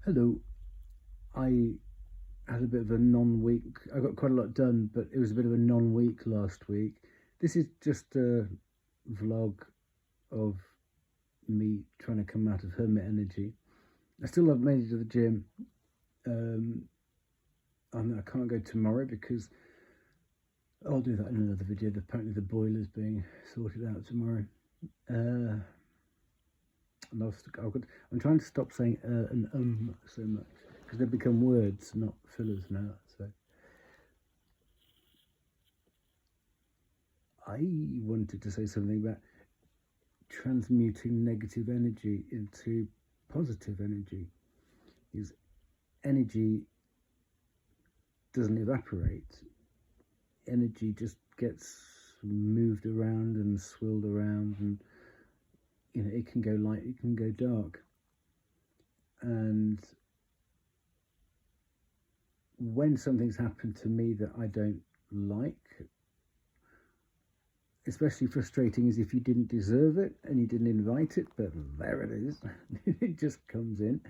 Hello. I had a bit of a non-week. I got quite a lot done, but it was a bit of a non-week last week. This is just a vlog of me trying to come out of hermit energy. I still haven't made it to the gym. I can't go tomorrow because I'll do that in another video. Apparently the boiler's being sorted out tomorrow. I'm trying to stop saying and so much because they've become words, not fillers now. So I wanted to say something about transmuting negative energy into positive energy. Because energy doesn't evaporate. Energy just gets moved around and swirled around, and it can go light, it can go dark. And when something's happened to me that I don't like, especially frustrating is if you didn't deserve it and you didn't invite it, but there it is. It just comes in.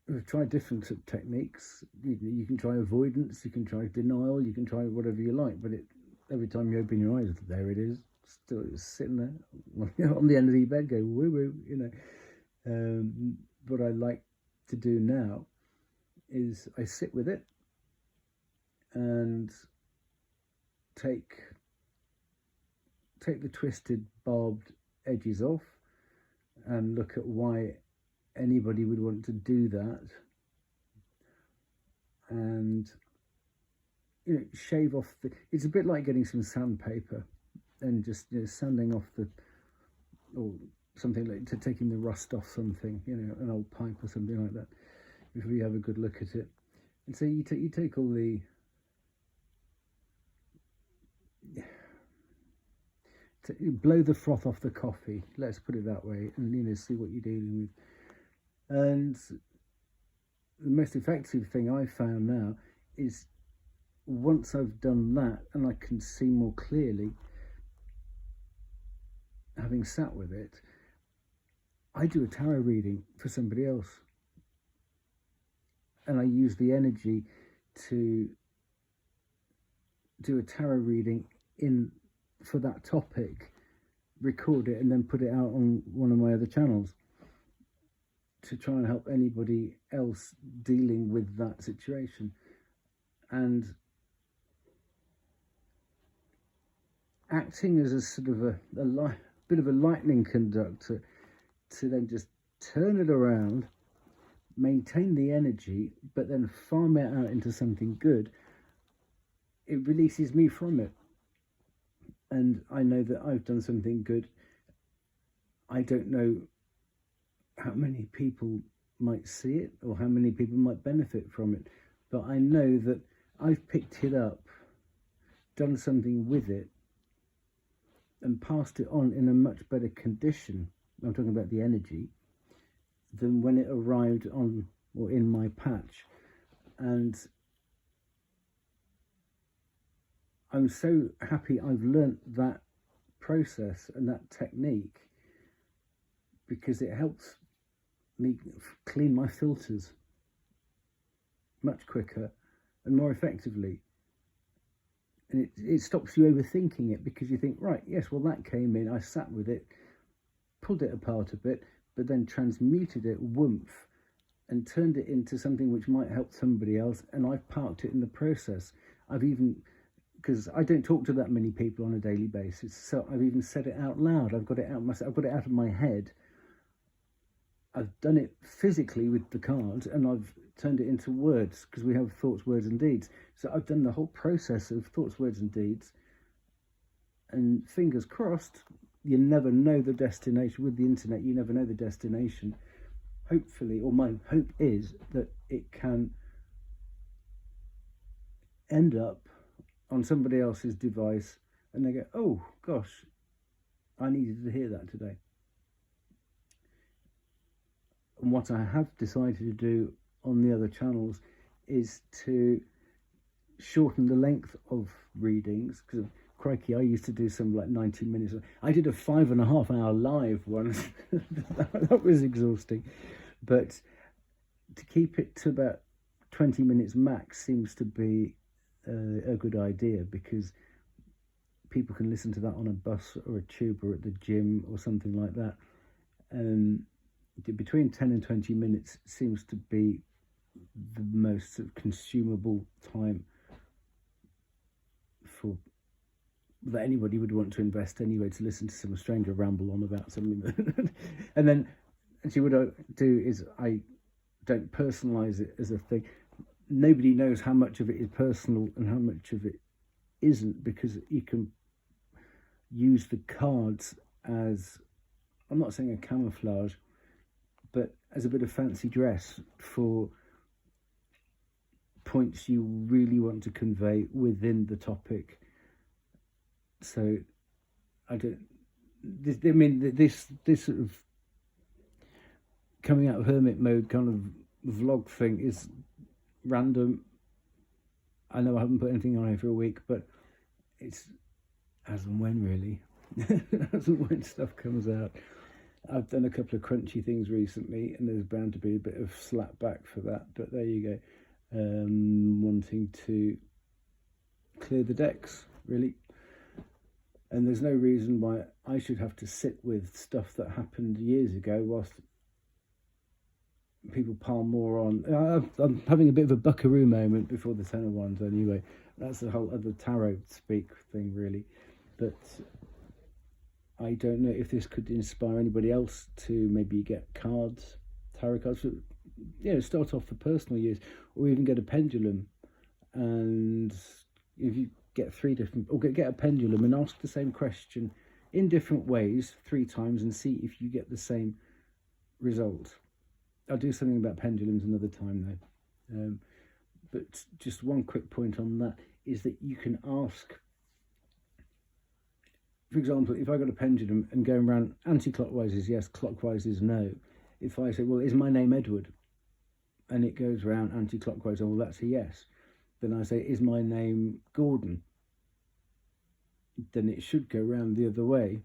I've tried different techniques. You can try avoidance, you can try denial, you can try whatever you like, but every time you open your eyes, there it is, still sitting there on the end of the bed, go woo woo. What I like to do now is I sit with it and take the twisted, barbed edges off and look at why anybody would want to do that, and shave off it's a bit like getting some sandpaper and just sanding off or something like taking the rust off something, an old pipe or something like that, before you have a good look at it. And so you take all the blow the froth off the coffee, let's put it that way, and see what you're dealing with. And the most effective thing I've found now is once I've done that and I can see more clearly, having sat with it, I do a tarot reading for somebody else, and I use the energy to do a tarot reading for that topic, record it, and then put it out on one of my other channels to try and help anybody else dealing with that situation. And acting as a sort of a bit of a lightning conductor to then just turn it around, maintain the energy, but then farm it out into something good, it releases me from it. And I know that I've done something good. I don't know how many people might see it or how many people might benefit from it, but I know that I've picked it up, done something with it, and passed it on in a much better condition, I'm talking about the energy, than when it arrived on or in my patch. And I'm so happy I've learnt that process and that technique, because it helps me clean my filters much quicker and more effectively. And it stops you overthinking it, because you think, right, yes, well, that came in, I sat with it, pulled it apart a bit, but then transmuted it, and turned it into something which might help somebody else, and I've parked it in the process. Because I don't talk to that many people on a daily basis, so I've even said it out loud. I've got it out of my head. I've done it physically with the cards, and I've turned it into words, because we have thoughts, words and deeds. So I've done the whole process of thoughts, words and deeds, and fingers crossed, you never know the destination. With the internet, you never know the destination. Hopefully, or my hope is that it can end up on somebody else's device, and they go, oh gosh, I needed to hear that today. And what I have decided to do on the other channels is to shorten the length of readings, because crikey, I used to do some like 90 minutes. I did a 5.5 hour live once. That was exhausting. But to keep it to about 20 minutes max seems to be a good idea, because people can listen to that on a bus or a tube or at the gym or something like that. Between 10 and 20 minutes seems to be the most sort of consumable time for that anybody would want to invest anyway, to listen to some stranger ramble on about something. And then actually what I do is I don't personalize it as a thing. Nobody knows how much of it is personal and how much of it isn't, because you can use the cards as, I'm not saying a camouflage, but as a bit of fancy dress for points you really want to convey within the topic. So this sort of coming out of hermit mode kind of vlog thing is random. I know I haven't put anything on here for a week, but it's as and when, really. As and when stuff comes out. I've done a couple of crunchy things recently, and there's bound to be a bit of slap back for that, but there you go. Wanting to clear the decks, really. And there's no reason why I should have to sit with stuff that happened years ago whilst people pile more on. I'm having a bit of a buckaroo moment before the Ten of Wands anyway. That's a whole other tarot speak thing, really. But I don't know if this could inspire anybody else to maybe get cards, tarot cards, for, start off for personal use, or even get a pendulum. And if you get 3 different, or get a pendulum and ask the same question in different ways 3 times and see if you get the same result. I'll do something about pendulums another time though. But just one quick point on that is that you can ask, for example, if I got a pendulum and going around anti-clockwise is yes, clockwise is no. If I say, well, is my name Edward? And it goes around anti-clockwise, well, that's a yes. Then I say, is my name Gordon? Then it should go round the other way.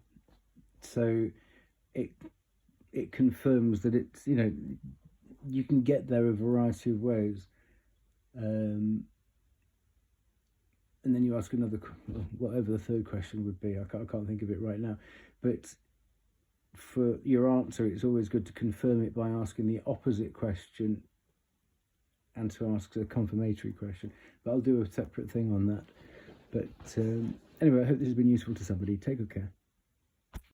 So it confirms that it's, you can get there a variety of ways. And then you ask another, whatever the third question would be. I can't think of it right now. But for your answer, it's always good to confirm it by asking the opposite question and to ask a confirmatory question. But I'll do a separate thing on that. But anyway, I hope this has been useful to somebody. Take good care.